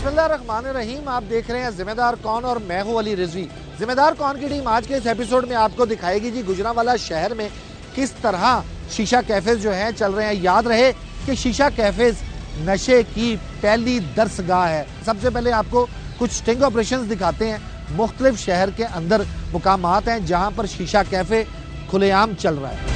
बिस्मिल्लाहिर्रहमानिर्रहीम। आप देख रहे हैं जिम्मेदार कौन और मैं हूं अली रिजवी। जिम्मेदार कौन की टीम आज के इस एपिसोड में आपको दिखाएगी जी गुजरांवाला शहर में किस तरह शीशा कैफेज जो हैं चल रहे हैं। याद रहे कि शीशा कैफेज नशे की पहली दरसगाह है। सबसे पहले आपको कुछ स्टिंग ऑपरेशंस दिखाते हैं। मुख्तलिफ शहर के अंदर मुकामात हैं जहां पर शीशा कैफे खुलेआम चल रहा है।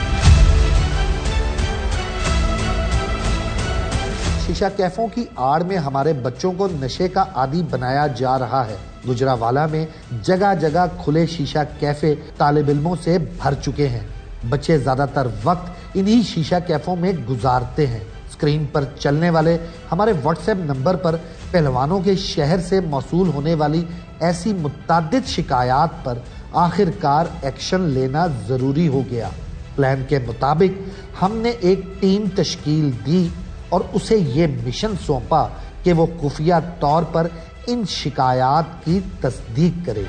शीशा कैफों की आड़ में हमारे बच्चों को नशे का आदी बनाया जा रहा है। गुजरांवाला में जगह जगह खुले शीशा कैफे तालिब इल्मों से भर चुके हैं। बच्चे ज्यादातर वक्त इन्हीं शीशा कैफों में गुजारते हैं। स्क्रीन पर चलने वाले हमारे व्हाट्सएप नंबर पर पहलवानों के शहर से मौसूल होने वाली ऐसी मुतअद्दिद शिकायत पर आखिरकार एक्शन लेना जरूरी हो गया। प्लान के मुताबिक हमने एक टीम तश्कील दी और उसे ये मिशन सौंपा कि वो खुफिया तौर पर इन शिकायत की तस्दीक करे।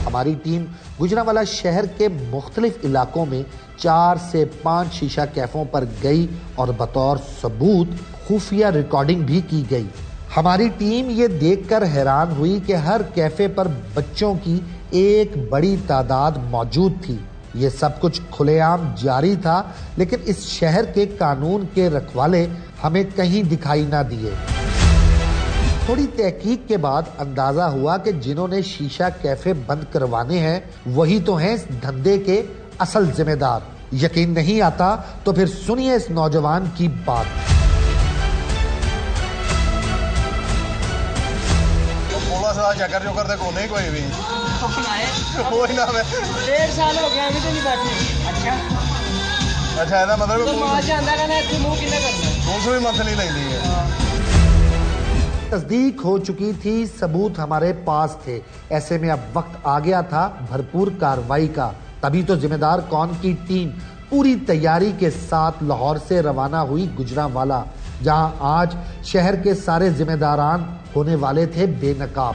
हमारी टीम गुजरांवाला शहर के मुख्तलिफ इलाकों में 4 से 5 शीशा कैफों पर गई और बतौर सबूत खुफिया रिकॉर्डिंग भी की गई। हमारी टीम ये देखकर हैरान हुई कि हर कैफे पर बच्चों की एक बड़ी तादाद मौजूद थी। ये सब कुछ खुलेआम जारी था, लेकिन इस शहर के कानून के रखवाले हमें कहीं दिखाई ना दिए। थोड़ी तहकीक के बाद अंदाजा हुआ कि जिन्होंने शीशा कैफे बंद करवाने हैं वही तो हैं इस धंधे के असल जिम्मेदार। यकीन नहीं आता तो फिर सुनिए इस नौजवान की बात। चक्कर जो करते को नहीं कोई भी वही ना 1.5 साल हो गया अभी तो नहीं बैठे। अच्छा ऐसा मतलब तो मां जांदा कहना इत्थे मुंह किने करना पुलिस भी मसली नहीं है। तस्दीक हो चुकी थी, सबूत हमारे पास थे। ऐसे में अब वक्त आ गया था भरपूर कार्रवाई का। तभी तो जिम्मेदार कौन की टीम पूरी तैयारी के साथ लाहौर से रवाना हुई गुजरांवाला, जहां आज शहर के सारे जिम्मेदारान होने वाले थे बेनकाब।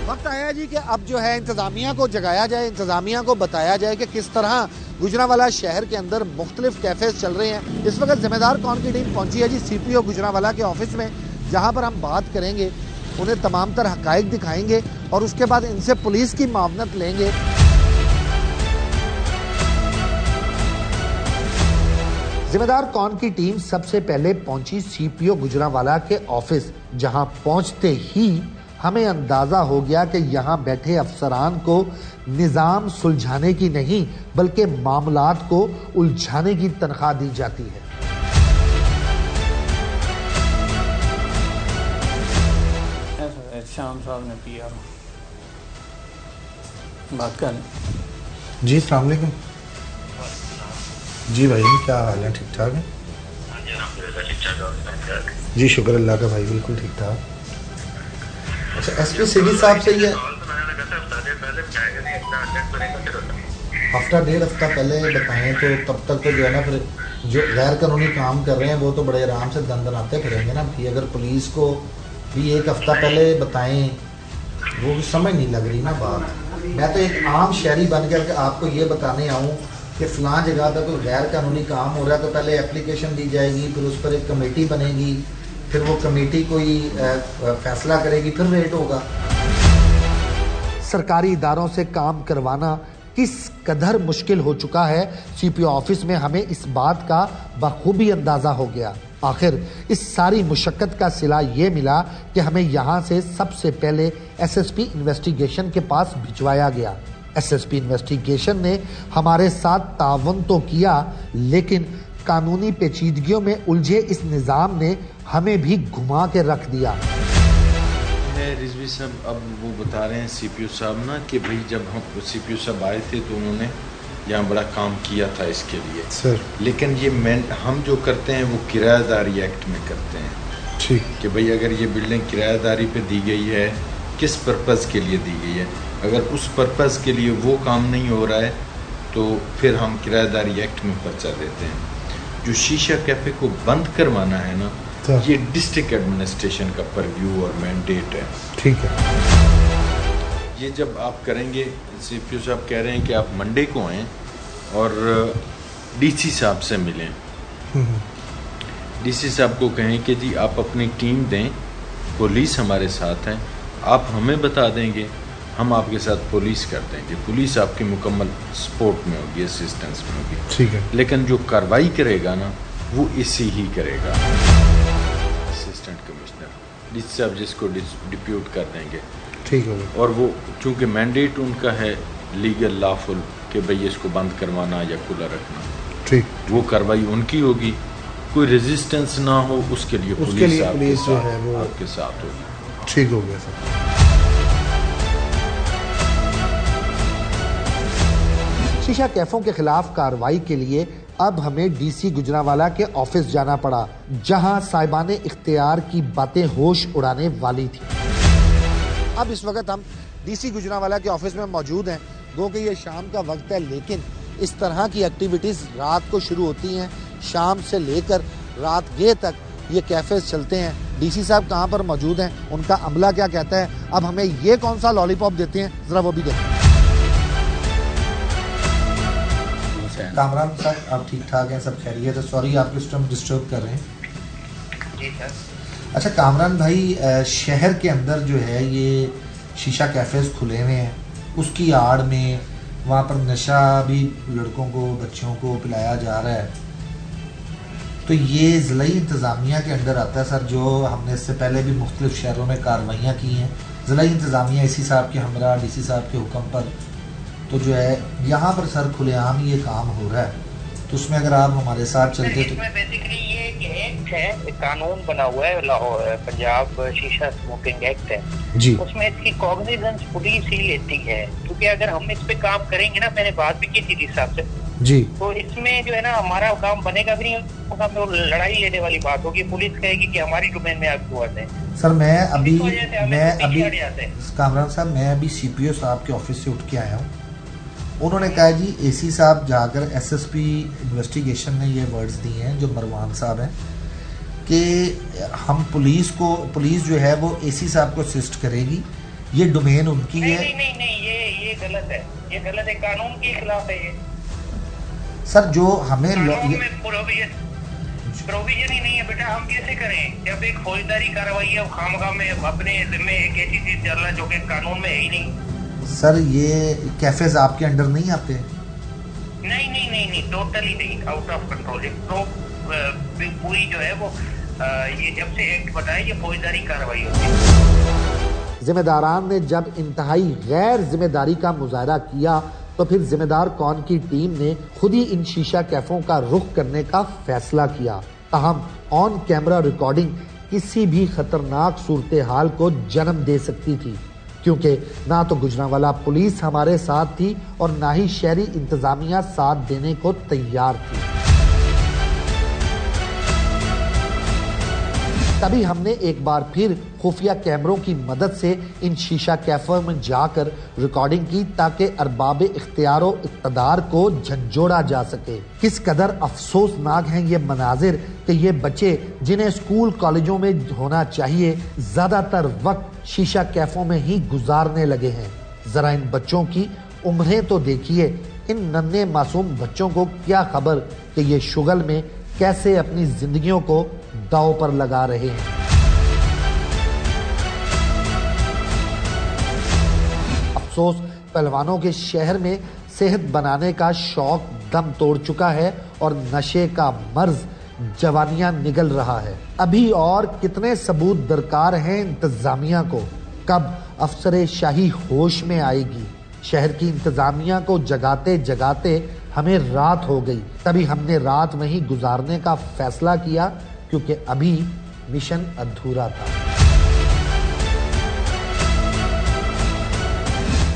वक्त आया जी कि अब जो है इंतजामिया को जगाया जाए, इंतजामिया को बताया जाए कि किस तरह गुजरांवाला शहर के अंदर मुख्तलिफ कैफेज चल रहे हैं। इस वक्त जिम्मेदार कौन की टीम पहुंची है जी CPO गुजरांवाला के ऑफिस में, जहां पर हम बात करेंगे, उन्हें तमाम तर हकायक दिखाएंगे और उसके बाद इनसे पुलिस की मामनत लेंगे। जिम्मेदार कौन की टीम सबसे पहले पहुंची CPO गुजरांवाला के ऑफिस, जहां पहुंचते ही हमें अंदाजा हो गया कि यहां बैठे अफसरान को निजाम सुलझाने की नहीं बल्कि मामलात को उलझाने की तनख्वाह दी जाती है। शाम साहब ने पिया बात कर। जी अस्सलाम वालेकुम। जी भाई क्या हाल है? ठीक ठाक है जी, शुक्र अल्लाह का भाई, बिल्कुल ठीक ठाक। अच्छा SP सिटी साहब से ये हफ्ता 1.5 हफ्ता पहले बताएं तो तब तक तो जो है ना फिर जो गैर कानूनी काम कर रहे हैं वो तो बड़े आराम से दंदनाते फिरेंगे ना कि अगर पुलिस को भी 1 हफ्ता पहले बताएं वो भी समझ नहीं लग रही ना बात। मैं तो एक आम शहरी बन कर आपको ये बताने आऊँ कि फ़लाँ जगह पर कोई गैर कानूनी काम हो रहा है तो पहले एप्लीकेशन दी जाएगी, फिर उस पर एक कमेटी बनेगी, फिर वो कमेटी कोई फैसला करेगी, फिर रेट होगा। सरकारी इदारों से काम करवाना किस कदर मुश्किल हो चुका है, CPO ऑफिस में हमें इस बात का बखूबी अंदाजा हो गया। आखिर इस सारी मुशक्कत का सिला ये मिला कि हमें यहाँ से सबसे पहले SSP इन्वेस्टिगेशन के पास भिजवाया गया। SSP इन्वेस्टिगेशन ने हमारे साथ तावन तो किया, लेकिन कानूनी पेचीदगियों में उलझे इस निज़ाम ने हमें भी घुमा के रख दिया। रिजवी साहब अब वो बता रहे हैं CPO साहब ना कि भाई जब हम CPO साहब आए थे तो उन्होंने यहाँ बड़ा काम किया था इसके लिए सर, लेकिन ये हम जो करते हैं वो किराएदारी एक्ट में करते हैं। ठीक कि भाई अगर ये बिल्डिंग किराएदारी पे दी गई है, किस पर्पज़ के लिए दी गई है, अगर उस पर्पज़ के लिए वो काम नहीं हो रहा है तो फिर हम किराएदारी एक्ट में पर्चा देते हैं। जो शीशा कैफ़े को बंद करवाना है ना, ये डिस्ट्रिक्ट एडमिनिस्ट्रेशन का परव्यू और मैंडेट है। ठीक है। ये जब आप करेंगे, CPO साहब कह रहे हैं कि आप मंडे को आएँ और डीसी साहब से मिलें। डीसी साहब को कहें कि जी आप अपनी टीम दें, पुलिस हमारे साथ है, आप हमें बता देंगे, हम आपके साथ पुलिस कर देंगे, पुलिस आपकी मुकम्मल सपोर्ट में होगी, असिस्टेंस में होगी। ठीक है। लेकिन जो कार्रवाई करेगा ना वो इसी ही करेगा, असिस्टेंट कमिश्नर, डीसी साहब जिसको डिप्यूट कर देंगे। ठीक है। और वो चूँकि मैंडेट उनका है लीगल लॉफुल कि भाई इसको बंद करवाना या खुला रखना, ठीक, वो कार्रवाई उनकी होगी। कोई रेजिस्टेंस ना हो उसके लिए पुलिस जो है वो आपके साथ होगी। ठीक हो गया सर। शीशा कैफों के खिलाफ कार्रवाई के लिए अब हमें डीसी गुजरांवाला के ऑफिस जाना पड़ा, जहां साहिबाने इख्तियार की बातें होश उड़ाने वाली थी। अब इस वक्त हम डीसी गुजरांवाला के ऑफिस में मौजूद हैं। गो कि ये शाम का वक्त है, लेकिन इस तरह की एक्टिविटीज़ रात को शुरू होती हैं। शाम से लेकर रात गए तक ये कैफ़ेज़ चलते हैं। डीसी साहब कहाँ पर मौजूद हैं, उनका अमला क्या कहता है, अब हमें ये कौन सा लॉलीपॉप देते हैं, ज़रा वो भी देखें। कामरान साहब आप ठीक ठाक हैं, सब खैरियत है? सॉरी आपको इस टाइम डिस्टर्ब कर रहे हैं। जी सर। अच्छा कामरान भाई, शहर के अंदर जो है ये शीशा कैफ़ेज़ खुले हुए हैं, उसकी आड़ में वहाँ पर नशा भी लड़कों को, बच्चों को पिलाया जा रहा है, तो ये ज़िला इंतज़ामिया के अंदर आता है सर। जो हमने इससे पहले भी मुख्तलिफ शहरों में कार्रवाइयाँ की हैं, ज़िला इंतज़ामिया इसी साहब के हमरा, डीसी साहब के हुक्म पर, तो जो है यहाँ पर सर खुलेआम ये काम हो रहा है। तो उसमें अगर आप हमारे साथ चलते तो बेसिकली ये एक्ट है, एक कानून बना हुआ है, लाहौर पंजाब शीशा स्मोकिंग एक्ट है जी। उसमें इसकी कॉग्निजेंस पुलिस ही लेती है, क्योंकि अगर हम इस पे काम करेंगे ना, मैंने बात भी की थी डीसी साहब से जी, तो इसमें जो है ना हमारा काम बनेगा भी नहीं, तो लड़ाई लेने वाली बात होगी। पुलिस कहेगी कि हमारी डोमेन में आप हुआ थे। सर मैं अभी कामरान साहब मैं अभी CPO साहब के ऑफिस से उठ के आया हूँ। उन्होंने कहा जी AC साहब जाकर SSP इन्वेस्टिगेशन ने ये वर्ड्स दिए हैं, जो मरवान साहब हैं, कि हम पुलिस जो है वो AC साहब को असिस्ट करेगी, ये डोमेन उनकी है। नहीं, ये गलत है, ये गलत है, कानून के खिलाफ है ये सर। जो हमें प्रोविजन ही नहीं है बेटा, हम कैसे करें जब एक फौजदारी कार्रवाई है, खामखा में अपने जिम्मे एक ऐसी चीज चल रहा है जो कि कानून में है ही नहीं। सर ये कैफेज आपके अंडर नहीं आते? नहीं, टोटली नहीं, आउट ऑफ कंट्रोल। तो पूरी जो है वो ये जब से एक्ट बनाया ये फौजदारी कार्रवाई होती है। जिम्मेदारान ने जब इंतहाई गैर जिम्मेदारी का मुजाहरा किया तो फिर जिम्मेदार कौन की टीम ने खुद ही इन शीशा कैफों का रुख करने का फैसला किया। ताहम ऑन कैमरा रिकॉर्डिंग किसी भी खतरनाक सूरत हाल को जन्म दे सकती थी, क्योंकि ना तो गुजरांवाला पुलिस हमारे साथ थी और ना ही शहरी इंतजामिया साथ देने को तैयार थी। तभी हमने एक बार फिर खुफिया कैमरों की मदद से इन शीशा कैफों में जाकर रिकॉर्डिंग की, ताकि अरबाब इख्तियारो इक़्तिदार को झंझोड़ा जा सके। किस कदर अफसोसनाक हैं ये मनाजिर कि ये बच्चे जिन्हें स्कूल कॉलेजों में होना चाहिए, ज्यादातर वक्त शीशा कैफों में ही गुजारने लगे हैं। जरा इन बच्चों की उम्रें तो देखिए। इन नन्हे मासूम बच्चों को क्या खबर कि ये शुगल में कैसे अपनी जिंदगियों को दांव पर लगा रहे हैं। अफसोस पहलवानों के शहर में सेहत बनाने का शौक दम तोड़ चुका है और नशे का मर्ज जवानियां निगल रहा है। अभी और कितने सबूत दरकार हैं इंतजामिया को? कब अफसरे शाही होश में आएगी? शहर की इंतजामिया को जगाते जगाते हमें रात हो गई। तभी हमने रात वहीं गुजारने का फैसला किया, क्योंकि अभी मिशन अधूरा था।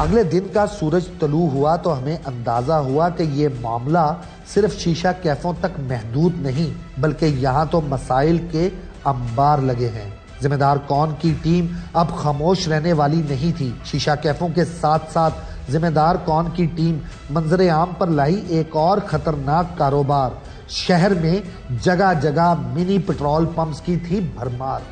अगले दिन का सूरज तलू हुआ तो हमें अंदाजा हुआ कि ये मामला सिर्फ शीशा कैफों तक महदूद नहीं, बल्कि यहाँ तो मसाइल के अंबार लगे हैं। जिम्मेदार कौन की टीम अब खामोश रहने वाली नहीं थी। शीशा कैफों के साथ साथ जिम्मेदार कौन की टीम मंजरे आम पर लाई एक और खतरनाक कारोबार। शहर में जगह जगह मिनी पेट्रोल पंप्स की थी भरमार।